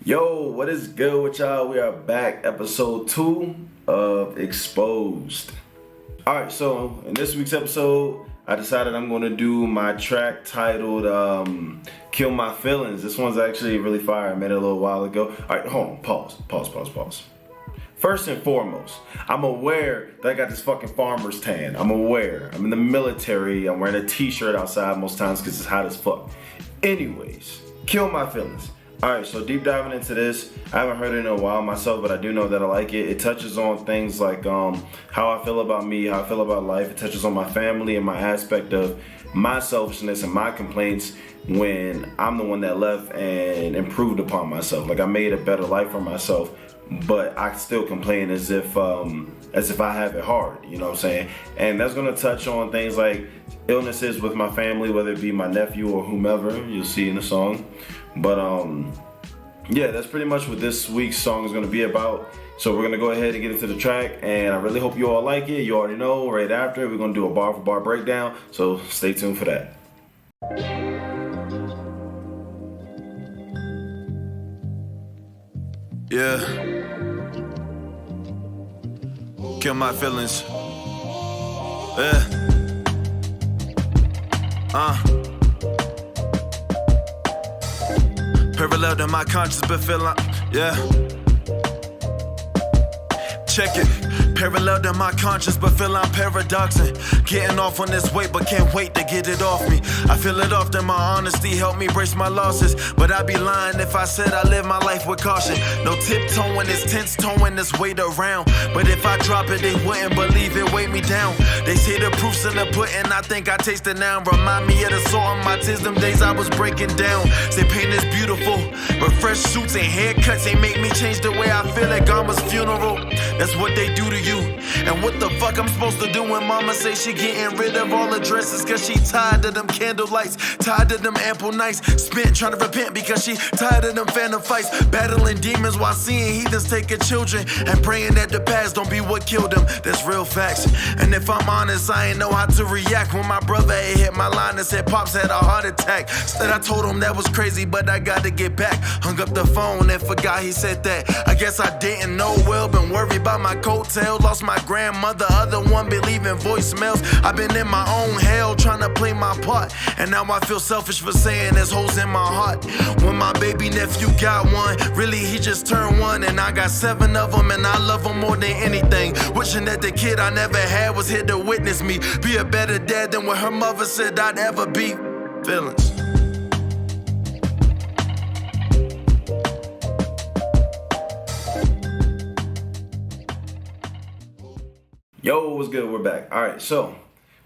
Yo, what is good with y'all? We are back, episode 2 of Exposed. Alright, so in this week's episode, I decided I'm going to do my track titled Kill My Feelings. This one's actually really fire. I made it a little while ago. Alright, hold on, pause. First and foremost, I'm aware that I got this fucking farmer's tan. I'm aware. I'm in the military. I'm wearing a t-shirt outside most times because it's hot as fuck. Anyways, Kill My Feelings. Alright, so deep diving into this, I haven't heard it in a while myself, but I do know that I like it. It touches on things like how I feel about me, how I feel about life. It touches on my family and my aspect of my selfishness and my complaints when I'm the one that left and improved upon myself. Like I made a better life for myself, but I still complain as if I have it hard, you know what I'm saying? And that's gonna touch on things like illnesses with my family, whether it be my nephew or whomever, you'll see in the song. But yeah, that's pretty much what this week's song is gonna be about. So we're gonna go ahead and get into the track, and I really hope you all like it. You already know, right after, we're gonna do a bar for bar breakdown, so stay tuned for that. Yeah. Kill my feelings. Yeah. Parallel to my conscience, but feeling, yeah. Check it. Parallel to my conscience, but feel I'm paradoxing. Getting off on this weight, but can't wait to get it off me. I feel it often, my honesty helped me brace my losses. But I'd be lying if I said I live my life with caution. No tiptoeing, it's tense towing this weight around. But if I drop it, they wouldn't believe it weighed me down. They say the proof's in the pudding, I think I taste it now. Remind me of the salt on my tears, them days I was breaking down. Say pain is beautiful, but fresh suits and haircuts ain't make me change the way I feel at Gama's funeral. That's what they do to you. And what the fuck I'm supposed to do when mama say she getting rid of all the dresses? Cause she tired of them candle lights, tired of them ample nights spent trying to repent because she tired of them phantom fights, battling demons while seeing heathens taking children and praying that the past don't be what killed them. That's real facts. And if I'm honest, I ain't know how to react when my brother had hit my line and said Pops had a heart attack. Said I told him that was crazy, but I got to get back. Hung up the phone and forgot he said that. I guess I didn't know well, been worried about my coattails, lost my grandmother, other one be leaving voicemails. I've been in my own hell trying to play my part, and now I feel selfish for saying there's holes in my heart. When my baby nephew got one, really he just turned one, and I got 7 of them, and I love them more than anything. Wishing that the kid I never had was here to witness me be a better dad than what her mother said I'd ever be. Feelings. Yo, what's good? We're back. Alright, so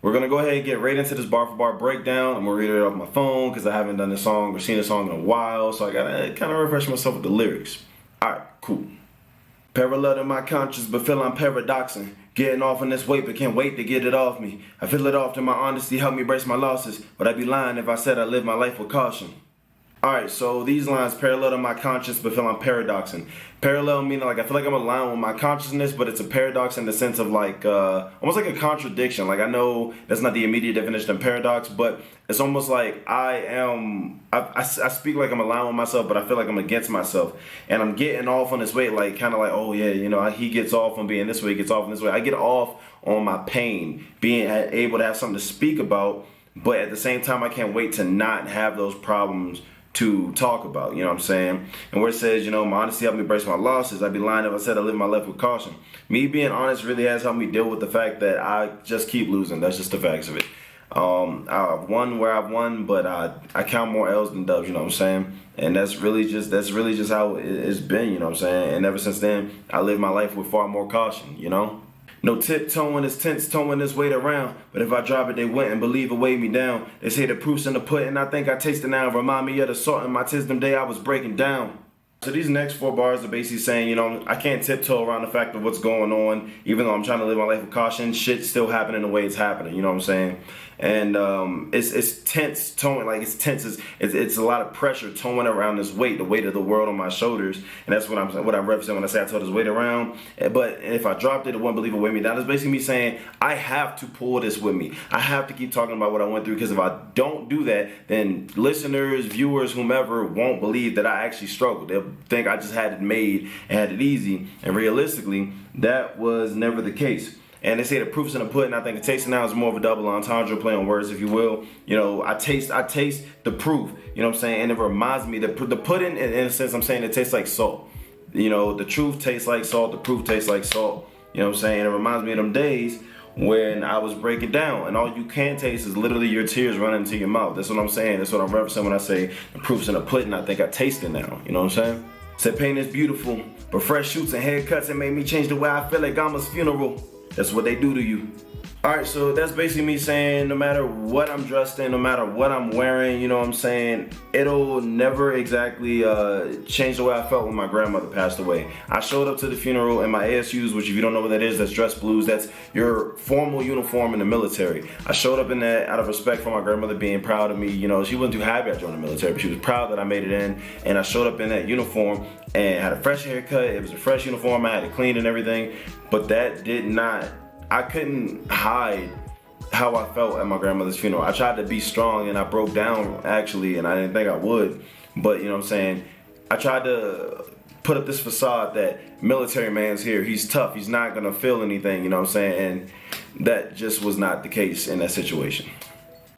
we're gonna go ahead and get right into this bar for bar breakdown. I'm gonna read it off my phone because I haven't done this song or seen this song in a while, so I gotta kind of refresh myself with the lyrics. Alright, cool. Parallel to my conscience, but feel I'm paradoxing. Getting off on this weight, but can't wait to get it off me. I feel it often, my honesty helped me brace my losses, but I'd be lying if I said I live my life with caution. Alright, so these lines, parallel to my conscience, but feel I'm paradoxing. Parallel meaning like I feel like I'm aligned with my consciousness, but it's a paradox in the sense of like almost like a contradiction. Like I know that's not the immediate definition of paradox, but it's almost like I speak like I'm aligned with myself, but I feel like I'm against myself. And I'm getting off on this weight, like kind of like, oh yeah, you know, he gets off on being this way, he gets off on this way. I get off on my pain, being able to have something to speak about, but at the same time I can't wait to not have those problems to talk about, you know what I'm saying? And where it says, you know, my honesty helped me brace my losses, I'd be lying if I said I live my life with caution. Me being honest really has helped me deal with the fact that I just keep losing. That's just the facts of it. I've won where I've won, but I count more L's than dubs, you know what I'm saying? And that's really just how it's been, you know what I'm saying? And ever since then, I live my life with far more caution, you know? No tiptoeing, it's tense towing this weight around. But if I drop it, they wouldn't believe it weighed me down. They say the proof's in the pudding, I think I taste it now. Remind me of the salt in my tears them day I was breaking down. So these next 4 bars are basically saying, you know, I can't tiptoe around the fact of what's going on, even though I'm trying to live my life with caution. Shit's still happening the way it's happening, you know what I'm saying? And it's tense towing, like it's tense. It's a lot of pressure towing around this weight, the weight of the world on my shoulders, and that's what I'm referencing when I say I tow this weight around. But if I dropped it, it wouldn't believe it weighed me down. It's basically me saying I have to pull this with me. I have to keep talking about what I went through, because if I don't do that, then listeners, viewers, whomever won't believe that I actually struggled. think I just had it made and had it easy. And realistically, that was never the case. And they say the proof's in the pudding. I think the tasting now is more of a double entendre, play on words, if you will. You know, I taste the proof. You know what I'm saying? And it reminds me that the pudding, in a sense, I'm saying it tastes like salt. You know, the truth tastes like salt. The proof tastes like salt. You know what I'm saying? It reminds me of them days when I was breaking down, and all you can taste is literally your tears running into your mouth. That's what I'm saying. That's what I'm referencing when I say the proof's in the pudding. I think I taste it now. You know what I'm saying? Said pain is beautiful, but fresh shoots and haircuts, it made me change the way I feel at Gama's funeral. That's what they do to you. Alright, so that's basically me saying no matter what I'm dressed in, no matter what I'm wearing, you know what I'm saying, it'll never exactly change the way I felt when my grandmother passed away. I showed up to the funeral in my ASUs, which if you don't know what that is, that's dress blues. That's your formal uniform in the military. I showed up in that out of respect for my grandmother being proud of me. You know, she wasn't too happy I joined the military, but she was proud that I made it in. And I showed up in that uniform and had a fresh haircut. It was a fresh uniform. I had it cleaned and everything. But that did not... I couldn't hide how I felt at my grandmother's funeral. I tried to be strong and I broke down actually, and I didn't think I would. But you know what I'm saying? I tried to put up this facade that military man's here. He's tough. He's not gonna feel anything, you know what I'm saying? And that just was not the case in that situation.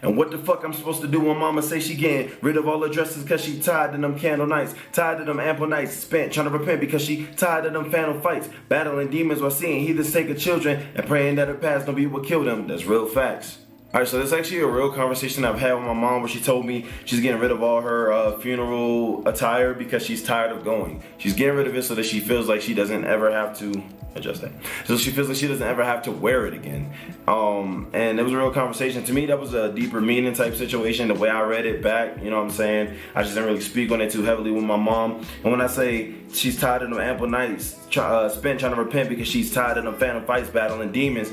And what the fuck I'm supposed to do when mama say she getting rid of all her dresses cause she tired to them candle nights, tired to them ample nights spent trying to repent because she tired of them phantom fights, battling demons while seeing heathens take her children and praying that her past don't be what killed them. That's real facts. Alright, so this is actually a real conversation I've had with my mom where she told me she's getting rid of all her funeral attire because she's tired of going. She's getting rid of it so that she feels like she doesn't ever have to adjust that. So she feels like she doesn't ever have to wear it again. And it was a real conversation. To me, that was a deeper meaning type situation, the way I read it back, you know what I'm saying? I just didn't really speak on it too heavily with my mom. And when I say she's tired of them ample nights spent trying to repent because she's tired of them phantom fights battling demons,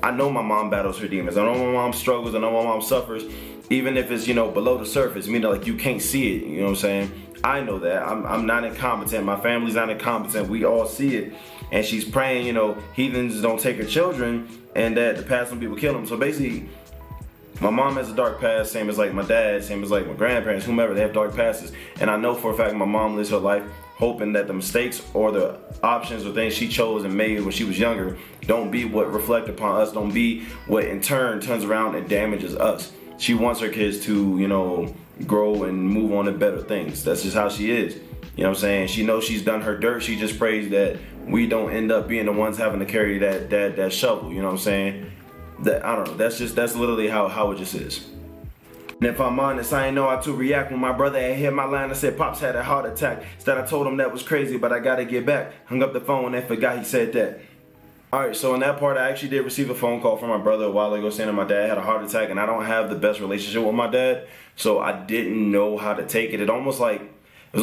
I know my mom battles her demons. I know my mom struggles. I know my mom suffers, even if it's, you know, below the surface, meaning like you can't see it. You know what I'm saying? I know that. I'm not incompetent. My family's not incompetent. We all see it. And she's praying, you know, heathens don't take her children and that the past don't people kill them. So basically, my mom has a dark past, same as like my dad, same as like my grandparents, whomever, they have dark pasts. And I know for a fact my mom lives her life hoping that the mistakes or the options or things she chose and made when she was younger don't be what reflect upon us, don't be what in turn turns around and damages us. She wants her kids to, you know, grow and move on to better things. That's just how she is. You know what I'm saying? She knows she's done her dirt. She just prays that we don't end up being the ones having to carry that shovel. You know what I'm saying? That, I don't know. That's literally how it just is. And if I'm honest, I ain't know how to react when my brother had hit my line and said Pops had a heart attack. Instead I told him that was crazy, but I gotta get back. Hung up the phone and forgot he said that. Alright, so in that part, I actually did receive a phone call from my brother a while ago saying that my dad had a heart attack, and I don't have the best relationship with my dad, so I didn't know how to take it. It was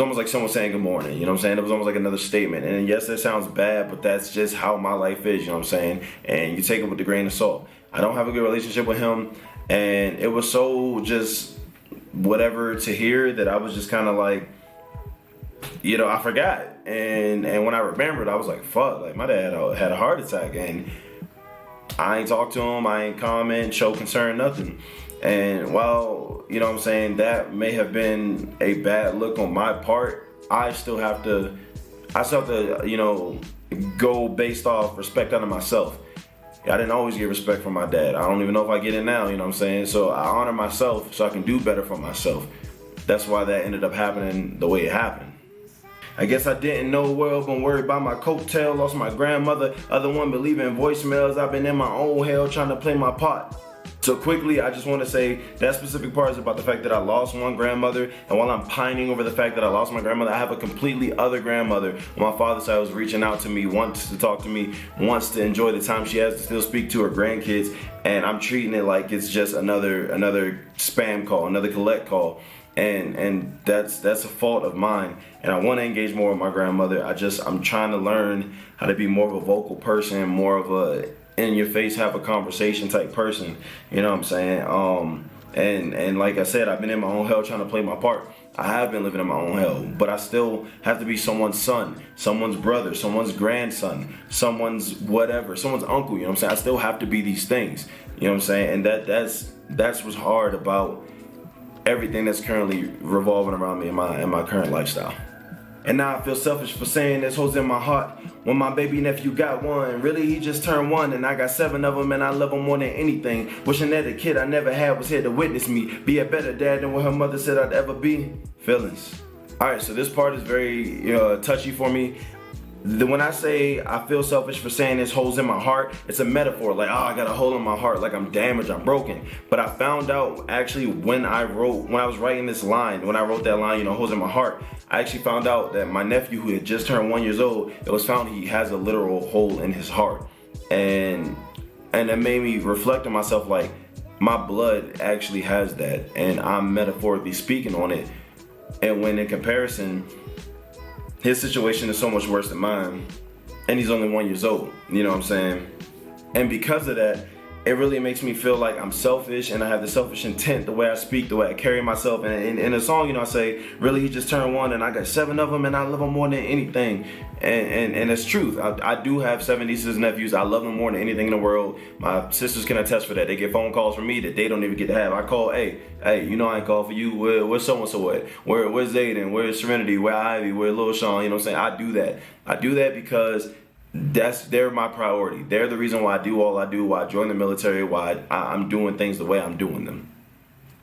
almost like someone saying good morning, you know what I'm saying? It was almost like another statement. And yes, that sounds bad, but that's just how my life is, you know what I'm saying? And you take it with a grain of salt. I don't have a good relationship with him, and it was so just whatever to hear that I was just kind of like, you know, I forgot. And when I remembered, I was like, fuck, like my dad had a heart attack, and I ain't talked to him, I ain't comment, show concern, nothing. And while, you know what I'm saying, that may have been a bad look on my part, I still have to, you know, go based off respect unto myself. I didn't always get respect from my dad. I don't even know if I get it now, you know what I'm saying? So I honor myself so I can do better for myself. That's why that ended up happening the way it happened. I guess I didn't know well, been worried about my coattail, lost my grandmother, other one believing voicemails. I've been in my own hell trying to play my part. So quickly, I just want to say that specific part is about the fact that I lost one grandmother, and while I'm pining over the fact that I lost my grandmother, I have a completely other grandmother on my father's side who's reaching out to me, wants to talk to me, wants to enjoy the time she has to still speak to her grandkids, and I'm treating it like it's just another spam call, another collect call. And that's a fault of mine, and I want to engage more with my grandmother. I'm trying to learn how to be more of a vocal person, more of a in your face, have a conversation type person, you know what I'm saying? And like I said, I've been in my own hell trying to play my part. I have been living in my own hell, but I still have to be someone's son, someone's brother, someone's grandson, someone's whatever, someone's uncle, you know what I'm saying? I still have to be these things, you know what I'm saying? And that's what's hard about everything that's currently revolving around me in my current lifestyle. And now I feel selfish for saying this holes in my heart. When my baby nephew got one, really he just turned one, and I got 7 of them, and I love them more than anything. Wishing that the kid I never had was here to witness me, be a better dad than what her mother said I'd ever be. Feelings. Alright, so this part is very touchy for me. When I say I feel selfish for saying this holes in my heart, it's a metaphor, like, I got a hole in my heart, like I'm damaged, I'm broken. But I found out actually when I was writing this line, when I wrote that line, holes in my heart, I actually found out that my nephew, who had just turned 1 year old, it was found he has a literal hole in his heart. And that made me reflect on myself, like, my blood actually has that, and I'm metaphorically speaking on it. And when in comparison, his situation is so much worse than mine, and he's only 1 year old, you know what I'm saying? And because of that, it really makes me feel like I'm selfish, and I have the selfish intent, the way I speak, the way I carry myself. And in a song, I say, really, he just turned one, and I got 7 of them, and I love them more than anything. And it's truth. I do have 7 nieces and nephews. I love them more than anything in the world. My sisters can attest for that. They get phone calls from me that they don't even get to have. I call, hey, I ain't called for you. Where's so-and-so at? Where's Zayden? Where's Serenity? Where Ivy? Where Lil Sean? You know what I'm saying? I do that. I do that because they're my priority. They're the reason why I do all I do, why I joined the military, why I'm doing things the way I'm doing them.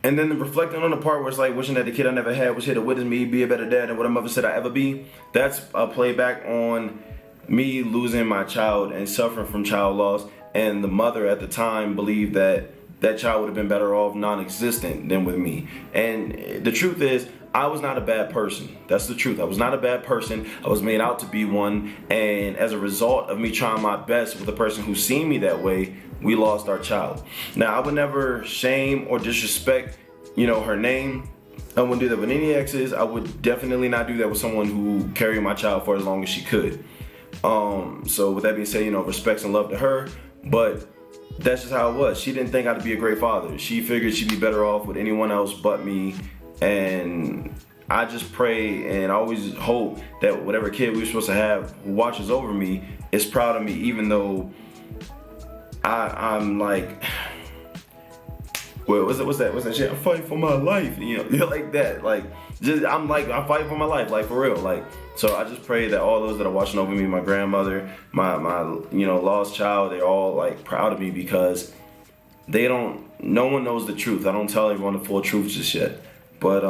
And then reflecting on the part where it's like wishing that the kid I never had was here to witness me, be a better dad than what a mother said I'd ever be. That's a playback on me losing my child and suffering from child loss. And the mother at the time believed that that child would have been better off non-existent than with me. And the truth is, I was not a bad person. That's the truth. I was not a bad person. I was made out to be one. And as a result of me trying my best with a person who seen me that way, we lost our child. Now, I would never shame or disrespect, her name. I wouldn't do that with any exes. I would definitely not do that with someone who carried my child for as long as she could. So with that being said, respects and love to her. But that's just how it was. She didn't think I'd be a great father. She figured she'd be better off with anyone else but me. And I just pray and I always hope that whatever kid we're supposed to have who watches over me is proud of me, even though I'm like, what's that shit? I'm fighting for my life, like that. Like, I'm fighting for my life, like for real. Like, so I just pray that all those that are watching over me, my grandmother, my lost child, they're all like proud of me, because no one knows the truth. I don't tell everyone the full truth just yet. But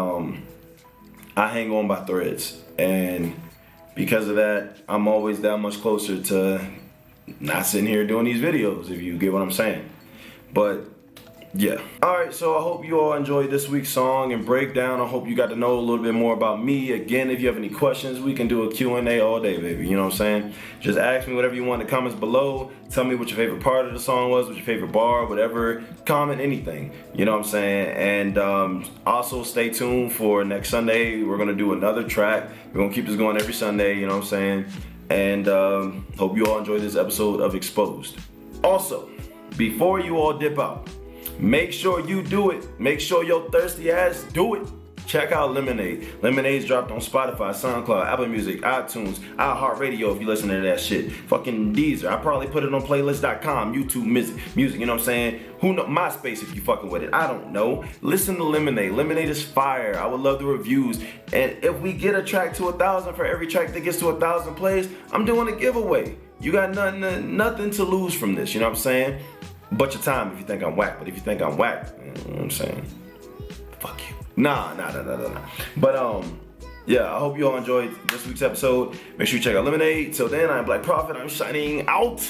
I hang on by threads, and because of that, I'm always that much closer to not sitting here doing these videos, if you get what I'm saying. But yeah. Alright, so I hope you all enjoyed this week's song and breakdown. I hope you got to know a little bit more about me. Again, if you have any questions, we can do a Q&A all day, baby. You know what I'm saying? Just ask me whatever you want in the comments below. Tell me what your favorite part of the song was, what your favorite bar, whatever. Comment anything. You know what I'm saying? And also stay tuned for next Sunday. We're going to do another track. We're going to keep this going every Sunday. You know what I'm saying? And hope you all enjoyed this episode of Exposed. Also, before you all dip out, make sure you do it. Make sure your thirsty ass do it. Check out Lemonade. Lemonade's dropped on Spotify, SoundCloud, Apple Music, iTunes, iHeartRadio if you listen to that shit. Fucking Deezer. I probably put it on playlist.com, YouTube music, you know what I'm saying? Who know? MySpace if you fucking with it. I don't know. Listen to Lemonade. Lemonade is fire. I would love the reviews. And if we get a track to 1,000 for every track that gets to 1,000 plays, I'm doing a giveaway. You got nothing to lose from this, you know what I'm saying? But your time if you think I'm whack. But if you think I'm whack, you know what I'm saying? Fuck you. Nah. But yeah, I hope you all enjoyed this week's episode. Make sure you check out Lemonade. Till then, I'm BLK Prafet. I'm shining out.